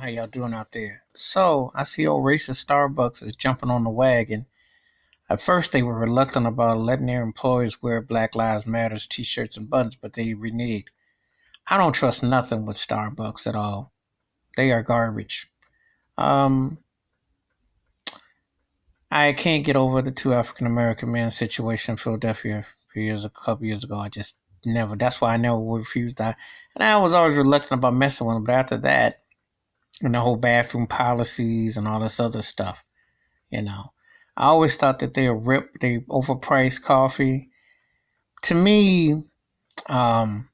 y'all doing out there? So I see old racist Starbucks is jumping on the wagon. At first, they were reluctant about letting their employees wear Black Lives Matters T-shirts and buttons, but they reneged. I don't trust nothing with Starbucks at all. They are garbage. Um, I can't get over the two African American men situation in Philadelphia a couple years ago. I just never. That's why I never refused that. And I was always reluctant about messing with them. But after that, and the whole bathroom policies and all this other stuff, you know, I always thought that they overpriced coffee. To me, um,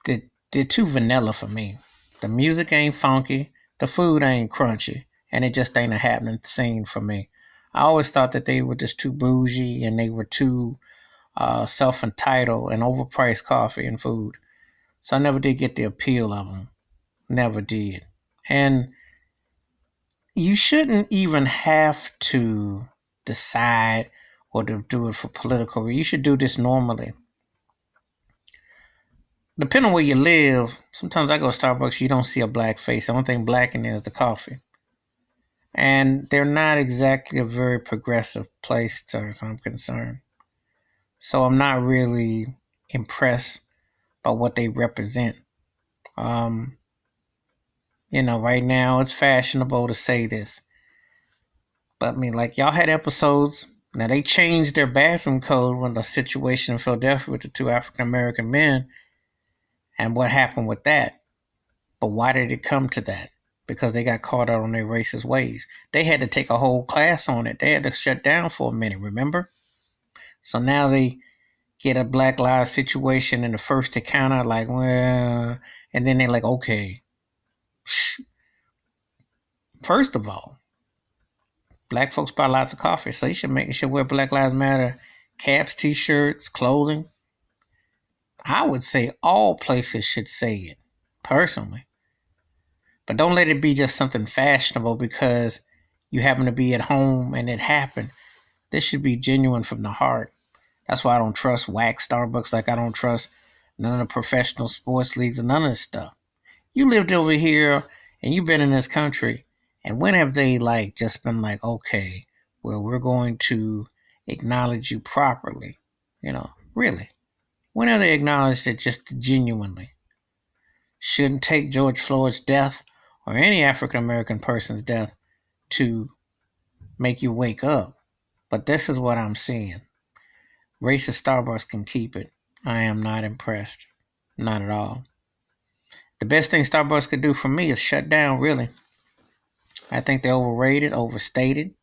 they're too vanilla for me. The music ain't funky, the food ain't crunchy, and it just ain't a happening scene for me. I always thought that they were just too bougie and they were too self entitled and overpriced coffee and food. So I never did get the appeal of them. Never did. And you shouldn't even have to decide or to do it for political. You should do this normally. Depending on where you live, sometimes I go to Starbucks, you don't see a black face. The only thing black in there is the coffee. And they're not exactly a very progressive place, as far as I'm concerned. So I'm not really impressed by what they represent. Um, right now it's fashionable to say this. But I mean, like, y'all had episodes. Now, they changed their bathroom code when the situation in Philadelphia with the two African American men and what happened with that. But why did it come to that? Because they got caught out on their racist ways. They had to take a whole class on it. They had to shut down for a minute, remember? So now they get a Black Lives situation and the first to counter, like, well, and then they're like, okay. First of all, black folks buy lots of coffee, so you should wear Black Lives Matter caps, t-shirts, clothing. I would say all places should say it, personally. But don't let it be just something fashionable because you happen to be at home and it happened. This should be genuine from the heart. That's why I don't trust whack Starbucks like I don't trust none of the professional sports leagues and none of this stuff. You lived over here and you've been in this country, and when have they like just been like, okay, well, we're going to acknowledge you properly? Really. When have they acknowledged it just genuinely? Shouldn't take George Floyd's death or any African American person's death to make you wake up. But this is what I'm seeing. Racist Starbucks can keep it. I am not impressed. Not at all. The best thing Starbucks could do for me is shut down, really. I think they're overrated, overstated,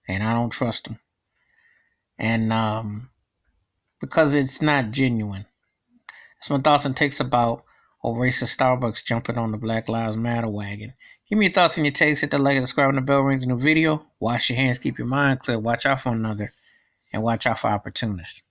and I don't trust them. And because it's not genuine. That's my thoughts and takes about old racist Starbucks jumping on the Black Lives Matter wagon. Give me your thoughts and your takes. Hit the like and subscribe when the bell rings in the video. Wash your hands, keep your mind clear, watch out for one another, and watch out for opportunists.